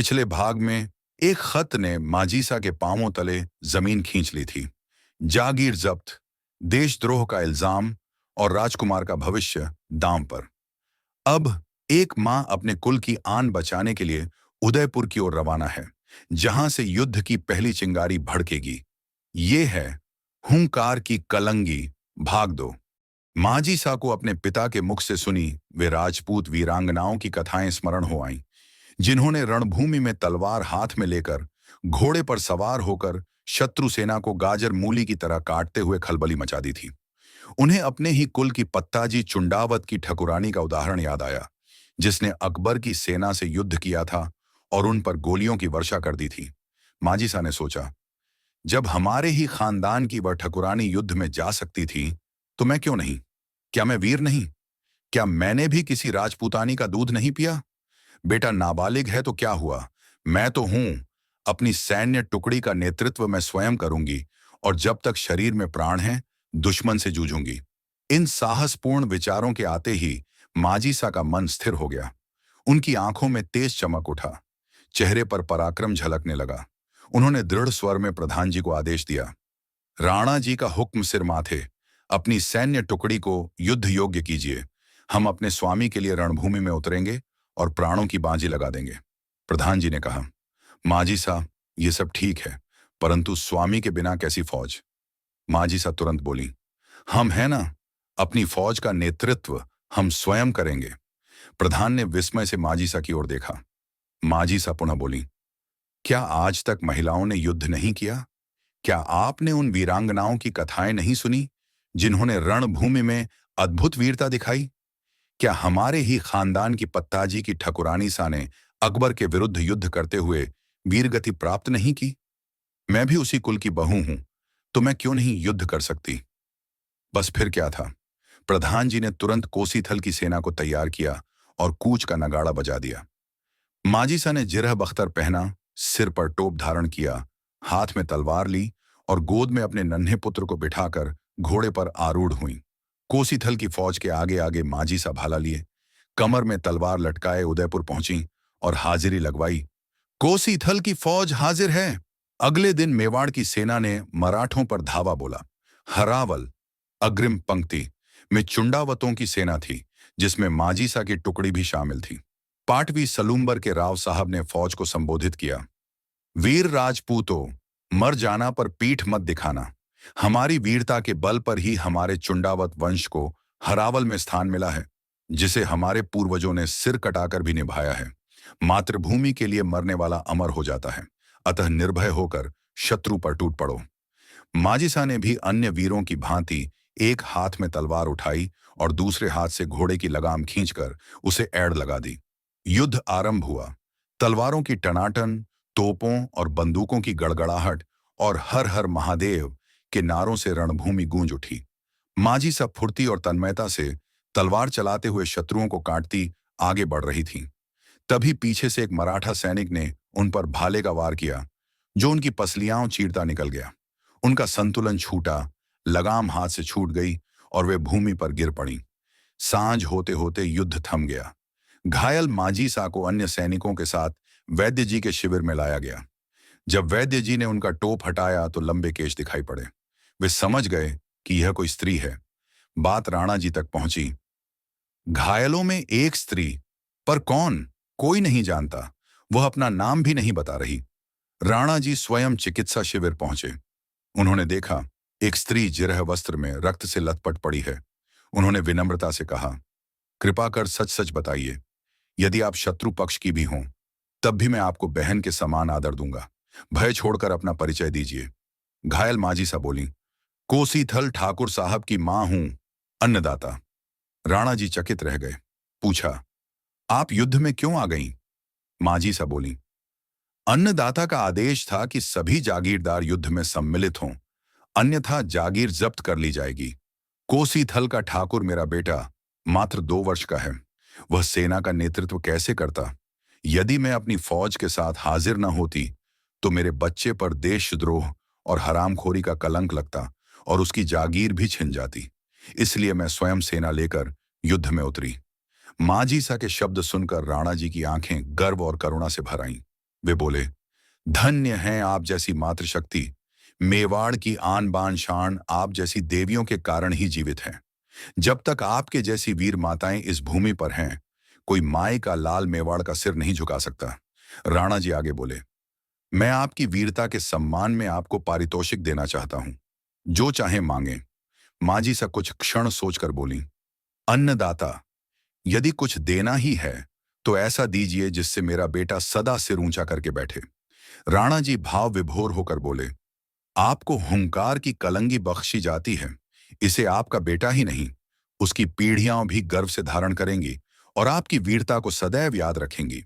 पिछले भाग में एक खत ने माजीसा के पांवों तले जमीन खींच ली थी। जागीर जब्त, देशद्रोह का इल्जाम और राजकुमार का भविष्य दांव पर। अब एक मां अपने कुल की आन बचाने के लिए उदयपुर की ओर रवाना है, जहां से युद्ध की पहली चिंगारी भड़केगी। ये है हुंकार की कलंगी, भाग 2। माजीसा को अपने पिता के मुख से सुनी वे राजपूत वीरांगनाओं की कथाएं स्मरण हो आईं, जिन्होंने रणभूमि में तलवार हाथ में लेकर घोड़े पर सवार होकर शत्रु सेना को गाजर मूली की तरह काटते हुए खलबली मचा दी थी। उन्हें अपने ही कुल की पत्ताजी चुंडावत की ठकुरानी का उदाहरण याद आया, जिसने अकबर की सेना से युद्ध किया था और उन पर गोलियों की वर्षा कर दी थी। माजिसा ने सोचा, जब हमारे ही खानदान की वह ठकुरानी युद्ध में जा सकती थी, तो मैं क्यों नहीं? क्या मैं वीर नहीं? क्या मैंने भी किसी राजपूतानी का दूध नहीं पिया? बेटा नाबालिग है तो क्या हुआ, मैं तो हूं। अपनी सैन्य टुकड़ी का नेतृत्व मैं स्वयं करूंगी और जब तक शरीर में प्राण है दुश्मन से जूझूंगी। इन साहसपूर्ण विचारों के आते ही माजीसा का मन स्थिर हो गया। उनकी आंखों में तेज चमक उठा, चेहरे पर पराक्रम झलकने लगा। उन्होंने दृढ़ स्वर में प्रधान जी को आदेश दिया, राणा जी का हुक्म सिर माथे, अपनी सैन्य टुकड़ी को युद्ध योग्य कीजिए। हम अपने स्वामी के लिए रणभूमि में उतरेंगे और प्राणों की बाजी लगा देंगे। प्रधान जी ने कहा, माजीसा, ये सब ठीक है, परंतु स्वामी के बिना कैसी फौज? माजीसा तुरंत बोली, हम हैं ना, अपनी फौज का नेतृत्व हम स्वयं करेंगे। प्रधान ने विस्मय से माजीसा की ओर देखा। माजीसा पुनः बोली, क्या आज तक महिलाओं ने युद्ध नहीं किया? क्या आपने उन वीरांगनाओं की कथाएं नहीं सुनी, जिन्होंने रणभूमि में अद्भुत वीरता दिखाई? क्या हमारे ही खानदान की पत्ताजी की ठकुरानी सा ने अकबर के विरुद्ध युद्ध करते हुए वीरगति प्राप्त नहीं की? मैं भी उसी कुल की बहू हूं, तो मैं क्यों नहीं युद्ध कर सकती? बस फिर क्या था। प्रधान जी ने तुरंत कोसीथल की सेना को तैयार किया और कूच का नगाड़ा बजा दिया। माजीसा ने जिरह बख्तर पहना, सिर पर टोप धारण किया, हाथ में तलवार ली और गोद में अपने नन्हे पुत्र को बिठाकर घोड़े पर आरूढ़ हुई। कोसीथल की फौज के आगे आगे माजीसा भाला लिए, कमर में तलवार लटकाए उदयपुर पहुंची और हाजिरी लगवाई। कोसीथल की फौज हाजिर है। अगले दिन मेवाड़ की सेना ने मराठों पर धावा बोला। हरावल अग्रिम पंक्ति में चुंडावतों की सेना थी, जिसमें माजीसा की टुकड़ी भी शामिल थी। पाटवी सलूम्बर के राव साहब ने फौज को संबोधित किया, वीर राजपूतों, मर जाना पर पीठ मत दिखाना। हमारी वीरता के बल पर ही हमारे चुंडावत वंश को हरावल में स्थान मिला है, जिसे हमारे पूर्वजों ने सिर कटाकर भी निभाया है। मातृभूमि के लिए मरने वाला अमर हो जाता है, अतः निर्भय होकर शत्रु पर टूट पड़ो। माजिसा ने भी अन्य वीरों की भांति एक हाथ में तलवार उठाई और दूसरे हाथ से घोड़े की लगाम खींचकर उसे ऐड़ लगा दी। युद्ध आरंभ हुआ। तलवारों की टनाटन, तोपों और बंदूकों की गड़गड़ाहट और हर हर महादेव के नारों से रणभूमि गूंज उठी। माजीसा फुर्ती और तन्मयता से तलवार चलाते हुए शत्रुओं को काटती आगे बढ़ रही थी। तभी पीछे से एक मराठा सैनिक ने उन पर भाले का वार किया, जो उनकी पसलियां चीरता निकल गया। उनका संतुलन छूटा, लगाम हाथ से छूट गई और वे भूमि पर गिर पड़ी। सांझ होते होते युद्ध थम गया। घायल माजीसा को अन्य सैनिकों के साथ वैद्य जी के शिविर में लाया गया। जब वैद्य जी ने उनका टोप हटाया तो लंबे केश दिखाई पड़े। वे समझ गए कि यह कोई स्त्री है। बात राणा जी तक पहुंची। घायलों में एक स्त्री, पर कौन, कोई नहीं जानता। वह अपना नाम भी नहीं बता रही। राणा जी स्वयं चिकित्सा शिविर पहुंचे। उन्होंने देखा एक स्त्री जिरह वस्त्र में रक्त से लथपथ पड़ी है। उन्होंने विनम्रता से कहा, कृपा कर सच सच बताइए। यदि आप शत्रु पक्ष की भी हों, तब भी मैं आपको बहन के समान आदर दूंगा। भय छोड़कर अपना परिचय दीजिए। घायल माजीसा बोली, कोसीथल ठाकुर साहब की मां हूं, अन्नदाता। राणा जी चकित रह गए। पूछा, आप युद्ध में क्यों आ गईं? माजीसा बोली, अन्नदाता का आदेश था कि सभी जागीरदार युद्ध में सम्मिलित हों, अन्यथा जागीर जब्त कर ली जाएगी। कोसीथल का ठाकुर मेरा बेटा मात्र 2 वर्ष का है। वह सेना का नेतृत्व कैसे करता? यदि मैं अपनी फौज के साथ हाजिर न होती तो मेरे बच्चे पर देशद्रोह और हरामखोरी का कलंक लगता और उसकी जागीर भी छिन जाती। इसलिए मैं स्वयं सेना लेकर युद्ध में उतरी। माजीसा के शब्द सुनकर राणा जी की आंखें गर्व और करुणा से भर आईं। वे बोले, धन्य हैं आप जैसी मातृशक्ति। मेवाड़ की आन बान शान आप जैसी देवियों के कारण ही जीवित हैं। जब तक आपके जैसी वीर माताएं इस भूमि पर हैं, कोई माए का लाल मेवाड़ का सिर नहीं झुका सकता। राणा जी आगे बोले, मैं आपकी वीरता के सम्मान में आपको पारितोषिक देना चाहता हूं। जो चाहे मांगे। माजी सा कुछ क्षण सोचकर बोली, अन्नदाता, यदि कुछ देना ही है तो ऐसा दीजिए जिससे मेरा बेटा सदा सिर ऊंचा करके बैठे। राणा जी भाव विभोर होकर बोले, आपको हुंकार की कलंगी बख्शी जाती है। इसे आपका बेटा ही नहीं, उसकी पीढ़ियां भी गर्व से धारण करेंगी और आपकी वीरता को सदैव याद रखेंगी।